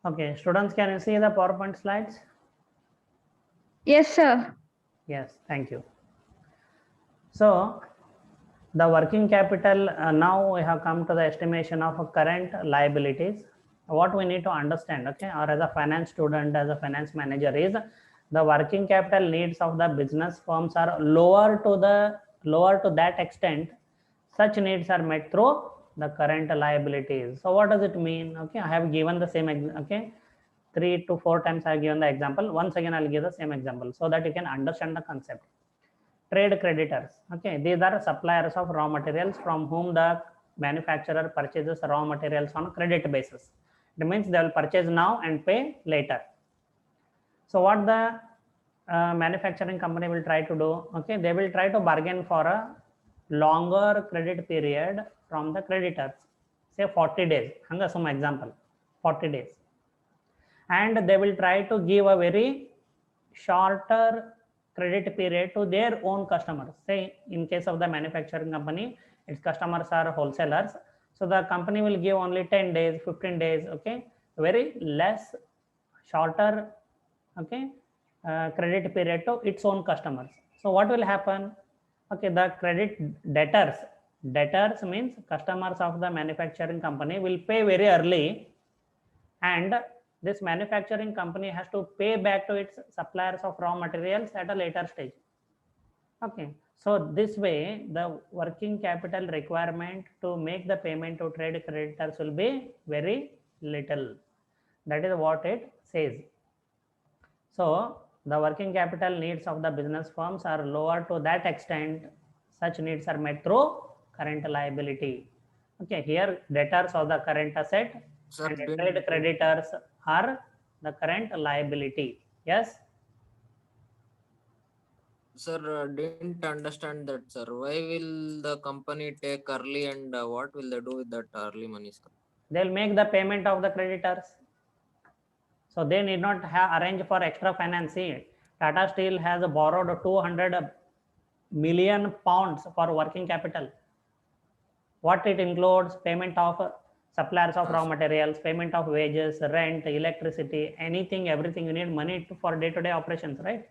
Okay, students, can you see the PowerPoint slides? Yes, sir. Yes, thank you. So the working capital, now we have come to the estimation of current liabilities. What we need to understand, okay, or as a finance student, as a finance manager, is the working capital needs of the business firms are lower to that extent such needs are met through the current liabilities. So what does it mean? Okay, I have given the same, okay, 3 to 4 times I have given the example. Once again, I'll give the same example so that you can understand the concept. Trade creditors, okay, these are suppliers of raw materials from whom the manufacturer purchases raw materials on credit basis. It means they will purchase now and pay later. So what the manufacturing company will try to do, okay, they will try to bargain for a longer credit period from the creditors, say 40 days, hanga some example, 40 days, and they will try to give a very shorter credit period to their own customers. Say in case of the manufacturing company, its customers are wholesalers, so the company will give only 10 days, 15 days, okay, very less, shorter, okay, credit period to its own customers. So what will happen? Okay, the credit debtors means customers of the manufacturing company will pay very early, and this manufacturing company has to pay back to its suppliers of raw materials at a later stage. Okay, so this way the working capital requirement to make the payment to trade creditors will be very little. That is what it says. So the working capital needs of the business firms are lower to that extent such needs are met through current liability. Okay, here debtors are the current asset Sir, and didn't- trade creditors are the current liability. Yes. Sir, didn't understand that, sir. Why will the company take early and what will they do with that early money, sir? They'll make the payment of the creditors. So they need not have arrange for extra financing. Tata Steel has borrowed 200 million pounds for working capital. What it includes? Payment of suppliers of raw materials, payment of wages, rent, electricity, anything, everything. You need money for day-to-day operations, right?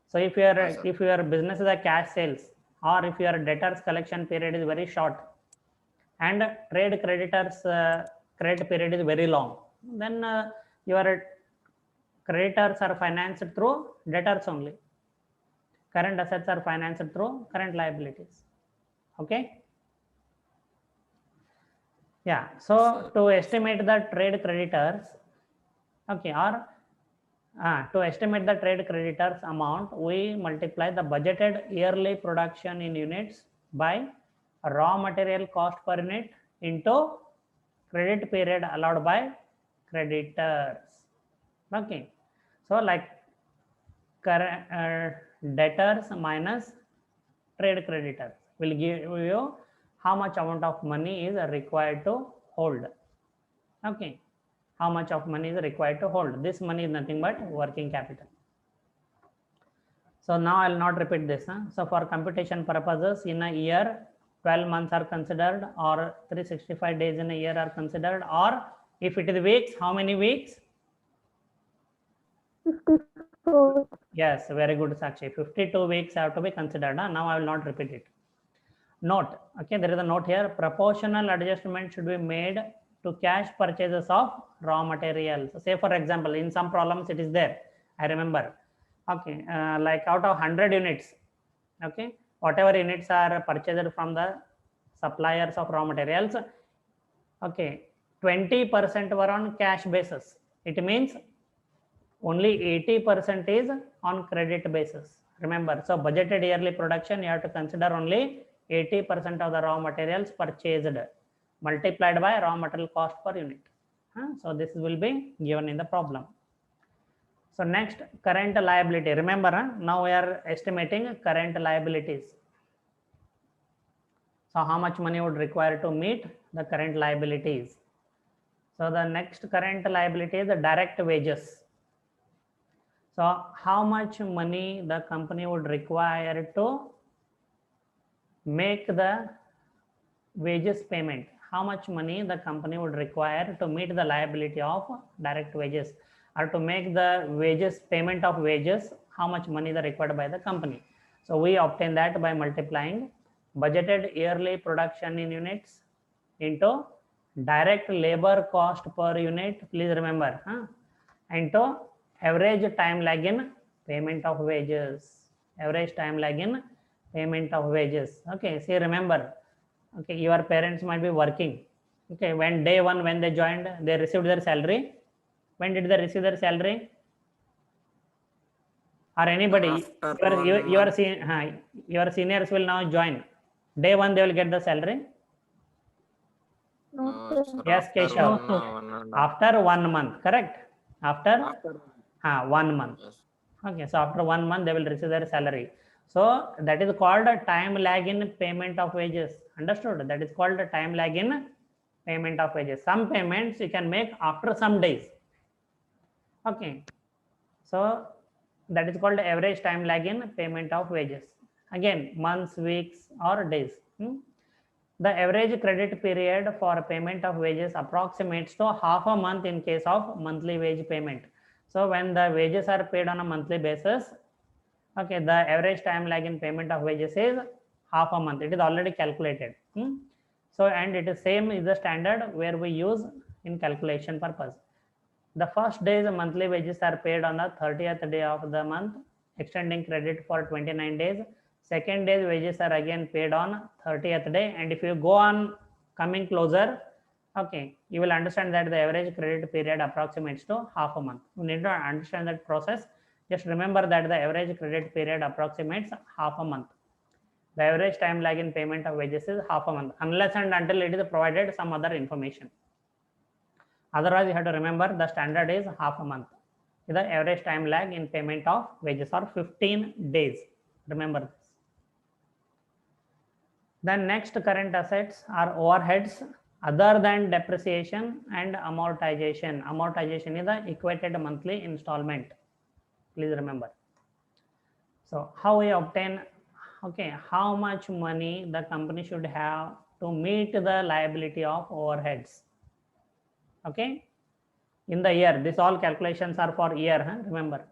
So if your business is a cash sales, or if your debtors collection period is very short, and trade creditors credit period is very long, then your creditors are financed through debtors only. Current assets are financed through current liabilities. Okay. Yeah. So to estimate the trade creditors, okay, or to estimate the trade creditors amount, we multiply the budgeted yearly production in units by raw material cost per unit into credit period allowed by creditors. Okay, so like debtors minus trade creditors will give you how much amount of money is required to hold. Okay, how much of money is required to hold. This money is nothing but working capital. So now I'll not repeat this. So for computation purposes, in a year 12 months are considered, or 365 days in a year are considered, or if it is weeks, how many weeks? 54. Yes, very good, Sakshi. 52 weeks have to be considered. Now I will not repeat it. Note, okay, there is a note here. Proportional adjustment should be made to cash purchases of raw materials. Say for example, in some problems it is there, I remember. Okay, like out of 100 units, okay, whatever units are purchased from the suppliers of raw materials, okay, 20% were on cash basis. It means only 80% is on credit basis. Remember, so budgeted yearly production, you have to consider only 80% of the raw materials purchased multiplied by raw material cost per unit. So this will be given in the problem. So next, current liability. Remember, now we are estimating current liabilities. So how much money would require to meet the current liabilities? So the next current liability is the direct wages. So how much money the company would require to make the wages payment? how much money the company would require to meet the liability of direct wages, or to make the wages, payment of wages, how much money the required by the company. So we obtain that by multiplying budgeted yearly production in units into direct labor cost per unit, please remember, into average time lag in payment of wages, average time lag in payment of wages. Okay, see, remember, okay, your parents might be working. Okay, when day one, when they joined, they received their salary. When did they receive their salary? Or anybody, After 1 month. your seniors will now join. Day one, they will get the salary. No, No, sir. sir, Yes, after Keshav. one and a half. After 1 month, correct? After After 1 month. yes. Okay, so after 1 month, they will receive their salary. So that is called a time lag in payment of wages. Understood? That is called a time lag in payment of wages. Some payments you can make after some days. Okay, so that is called average time lag in payment of wages. Again, months, weeks, or days. The average credit period for payment of wages approximates to half a month in case of monthly wage payment. So when the wages are paid on a monthly basis, okay, the average time lag in payment of wages is half a month. It is already calculated. So, and it is same is the standard where we use in calculation purpose. The first day's monthly wages are paid on the 30th day of the month, extending credit for 29 days. Second day's wages are again paid on 30th day. And if you go on coming closer, okay, you will understand that the average credit period approximates to half a month. You need to understand that process. Just remember that the average credit period approximates half a month. The average time lag in payment of wages is half a month, unless and until it is provided some other information. Otherwise, you have to remember the standard is half a month. The average time lag in payment of wages are 15 days. Remember this. The next current assets are overheads other than depreciation and amortization. Amortization is the equated monthly installment. Please remember. So how we obtain, okay, how much money the company should have to meet the liability of overheads. Okay, in the year, this all calculations are for year, remember,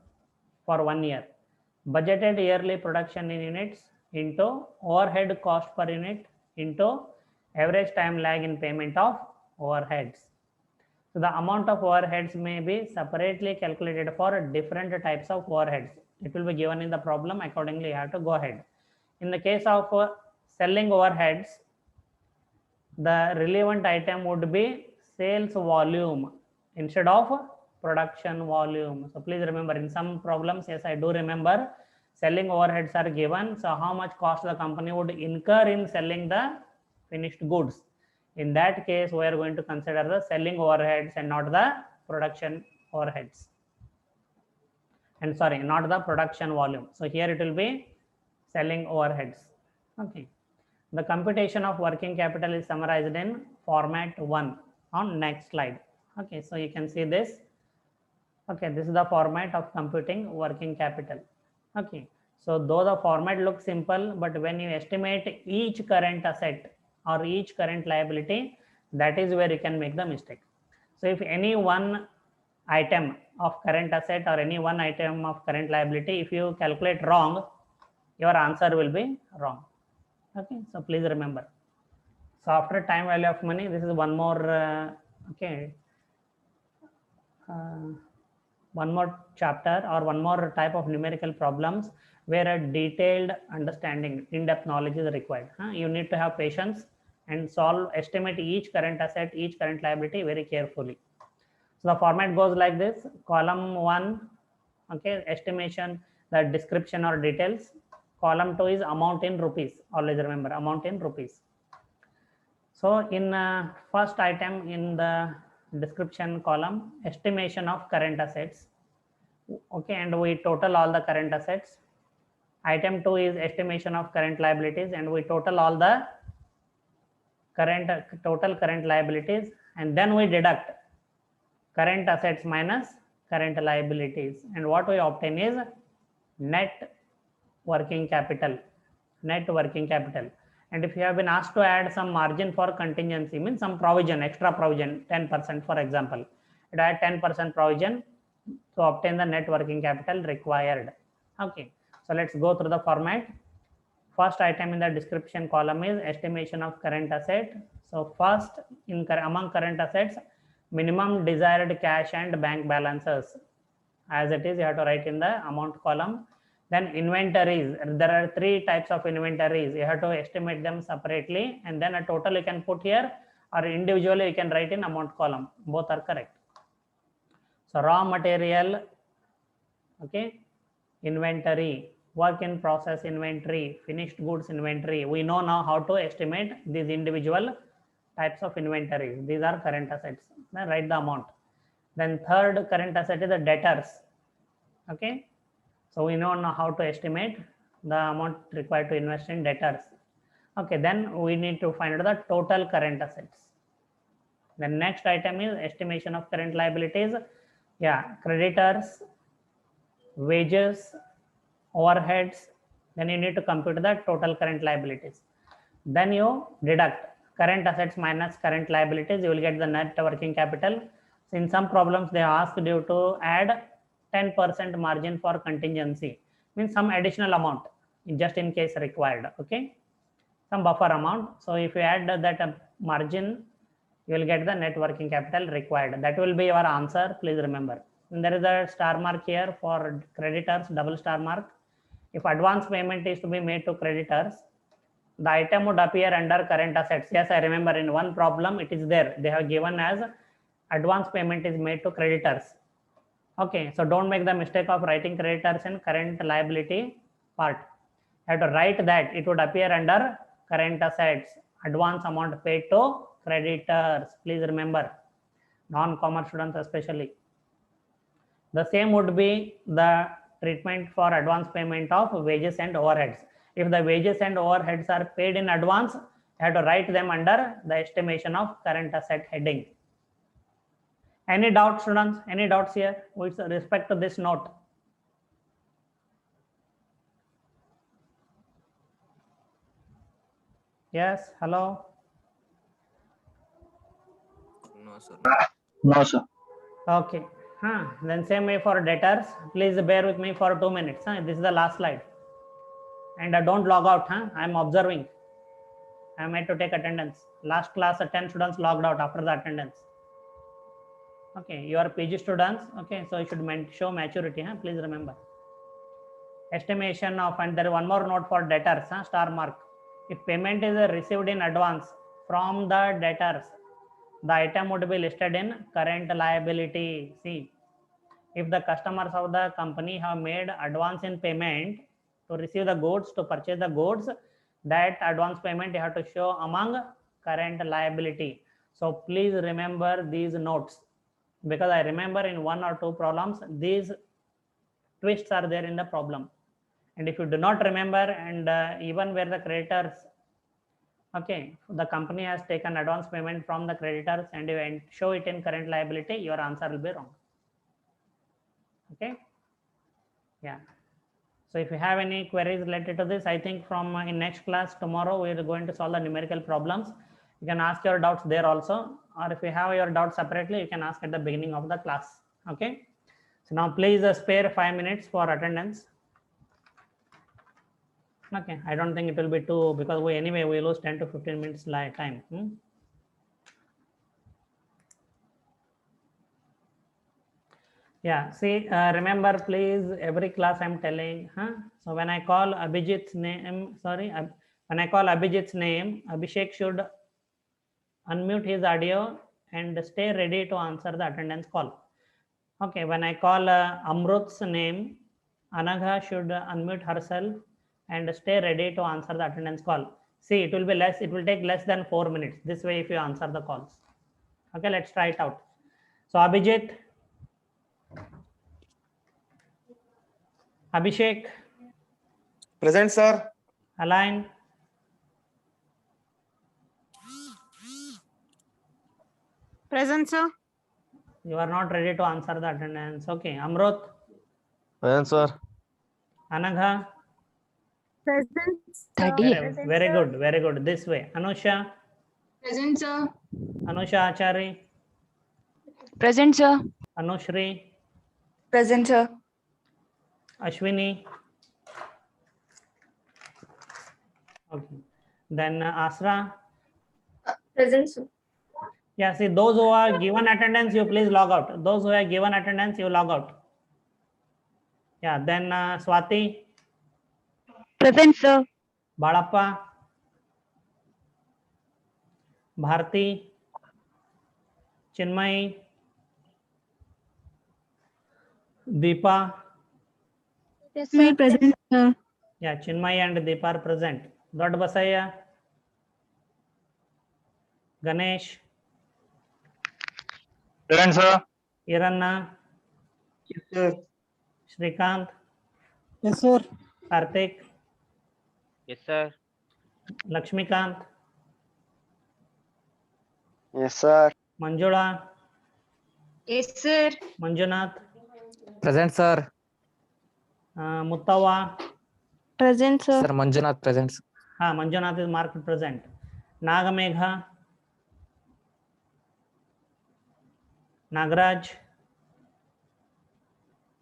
for 1 year. Budgeted yearly production in units into overhead cost per unit into average time lag in payment of overheads. So the amount of overheads may be separately calculated for different types of overheads. It will be given in the problem. Accordingly, you have to go ahead. In the case of selling overheads, the relevant item would be sales volume instead of production volume. So please remember, in some problems, yes, I do remember, selling overheads are given. So how much cost the company would incur in selling the finished goods. In that case, we are going to consider the selling overheads and not the production overheads. And sorry, not the production volume. So here it will be selling overheads. Okay. The computation of working capital is summarized in format 1 on next slide. Okay, so you can see this. Okay, this is the format of computing working capital. Okay, so though the format looks simple, but when you estimate each current asset or each current liability, that is where you can make the mistake. So if any one item of current asset or any one item of current liability, if you calculate wrong, your answer will be wrong. Okay, so please remember. So after time value of money, this is one more one more chapter or one more type of numerical problems where a detailed understanding, in-depth knowledge is required. You need to have patience and estimate each current asset, each current liability very carefully. So the format goes like this: column 1, okay, estimation, the description or details. Column 2 is amount in rupees. Always remember, amount in rupees. So in first item in the description column, estimation of current assets. Okay, and we total all the current assets. Item 2 is estimation of current liabilities, and we total all the total current liabilities, and then we deduct current assets minus current liabilities, and what we obtain is net working capital. Net working capital. And if you have been asked to add some margin for contingency, means some provision, extra provision, 10% for example, it add 10% provision to obtain the net working capital required. Okay, so let's go through the format. First item in the description column is estimation of current asset. So first, among current assets, minimum desired cash and bank balances. As it is, you have to write in the amount column. Then inventories, there are 3 types of inventories. You have to estimate them separately, and then a total you can put here, or individually you can write in amount column. Both are correct. So raw material, okay, inventory, work in process inventory, finished goods inventory. We know now how to estimate these individual types of inventories. These are current assets. Then write the amount. Then third current asset is the debtors. Okay, so we know now how to estimate the amount required to invest in debtors. Okay, then we need to find out the total current assets. The next item is estimation of current liabilities. Yeah, creditors, wages, overheads. Then you need to compute the total current liabilities. Then you deduct current assets minus current liabilities. You will get the net working capital. So in some problems, they ask you to add 10% margin for contingency, means some additional amount just in case required. Okay, some buffer amount. So if you add that margin, you will get the net working capital required. That will be your answer. Please remember. And there is a star mark here for creditors, double star mark. If advance payment is to be made to creditors, the item would appear under current assets. Yes, I remember in one problem it is there. They have given as advance payment is made to creditors. Okay, so don't make the mistake of writing creditors in current liability part. You have to write that it would appear under current assets, advance amount paid to creditors. Please remember, non-commerce students especially. The same would be the treatment for advance payment of wages and overheads. If the wages and overheads are paid in advance, you have to write them under the estimation of current asset heading. Any doubts, students? Any doubts here with respect to this note? Yes, hello? No, sir. No, sir. Okay. Then same way for debtors. Please bear with me for 2 minutes. This is the last slide. And don't log out. I'm observing. I'm here to take attendance. Last class, 10 students logged out after the attendance. Okay, you are PG students. Okay, so you should show maturity. Please remember. Estimation of, and there is one more note for debtors. Star mark. If payment is received in advance from the debtors, the item would be listed in current liability. See, if the customers of the company have made advance in payment to receive the goods, to purchase the goods, that advance payment you have to show among current liability. So please remember these notes, because I remember in 1 or 2 problems these twists are there in the problem. And if you do not remember, and even where the creditors, okay, the company has taken advance payment from the creditors and you show it in current liability, your answer will be wrong. Okay, yeah. So if you have any queries related to this, I think from in next class tomorrow we are going to solve the numerical problems. You can ask your doubts there also, or if you have your doubts separately, you can ask at the beginning of the class. Okay, so now please spare 5 minutes for attendance. Okay, I don't think it will be too, because we anyway we lose 10 to 15 minutes time. Yeah, see, remember please, every class I'm telling, so when I call Abhijit's name, when I call Abhijit's name, Abhishek should unmute his audio and stay ready to answer the attendance call. Okay, when I call Amrut's name, Anagha should unmute herself and stay ready to answer the attendance call. See, it will be less, it will take less than 4 minutes. This way, if you answer the calls. Okay, let's try it out. So Abhijit, Abhishek. Present, sir. Align. Present, sir. You are not ready to answer the attendance. Okay, Amrut. Present, sir. Anagha. Present. Very good, very good. This way. Anusha, Present, sir. Anusha Achari, Present, sir. Anushri, Present, sir. Ashwini. Okay. Then Asra. Present, sir. Yeah, see, those who are given attendance, you please log out. Those who are given attendance, you log out. Yeah, then Swati, Present, sir. Balappa, Bharti, Chinmay, Deepa. Yes, sir. Present, sir. Yeah, Chinmay and Deepa are present. Dot Basaya, Ganesh, Present, sir. Iranna, Yes, sir. Shrikant, Yes, sir. Karthik, Yes, sir. Lakshmikant, Yes, sir. Manjula, Yes, sir. Manjunath, Present, sir. Muttawa. Present, Sir, Manjunath present. Manjunath is marked present. Nagamegha, Nagraj,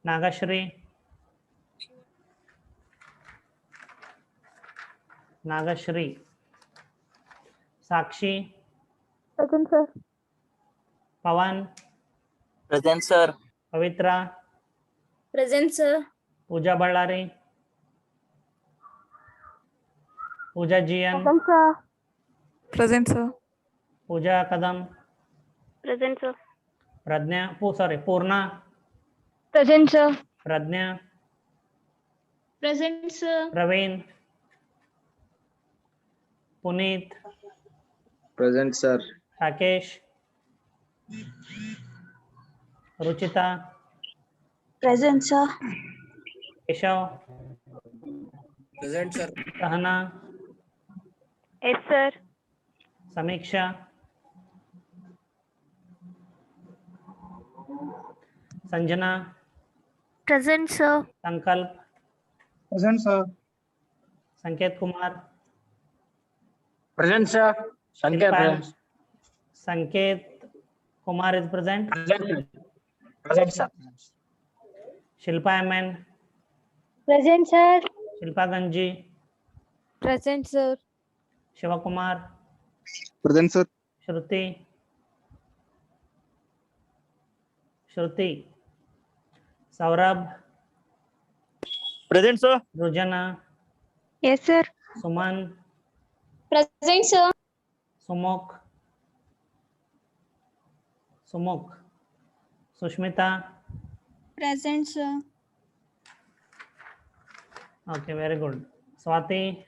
Nagashri, Nagashri, Sakshi, Present, sir. Pawan, Present, sir. Pavitra, Present, sir. Pooja Ballari, Pooja Jian, sir. Present, sir. Pooja Kadam, Present, sir. Purna, Present, sir. Pradnya, Present, sir. Praveen, Puneet, Present, sir. Rakesh, Ruchita, Present, sir. Keshav, Present, sir. Sahana, Yes, sir. Samiksha, Sanjana, Present, sir. Sankalp, Present, sir. Sanket Kumar, Present, sir. Shilpa, Sanket Kumar is present. Present, sir. Shilpa MN, Present, sir. Shilpa Ganji, Present, sir. Shiva Kumar, Present, sir. Shruti, Saurabh, Present, sir. Rujana, Yes, sir. Suman, Present, sir. Sumuk, Sushmita. Present, sir. Okay, very good. Swati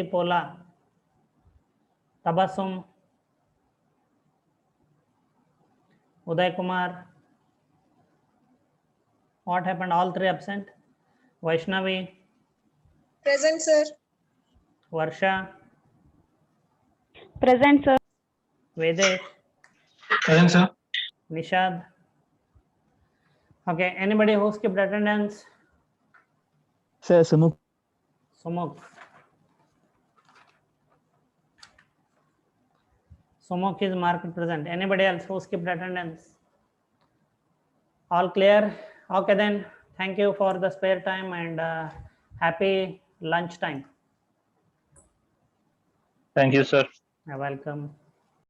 Pola, Tabassum, Uday Kumar. What happened? All three absent. Vaishnavi, Present, sir. Varsha, Present, sir. Vedesh, Present, sir. Nishad. Okay, anybody who skipped attendance? Sir, Sumuk. Sumuk is marked present. Anybody else who skipped attendance? All clear? Okay then. Thank you for the spare time and happy lunch time. Thank you, sir. You're welcome.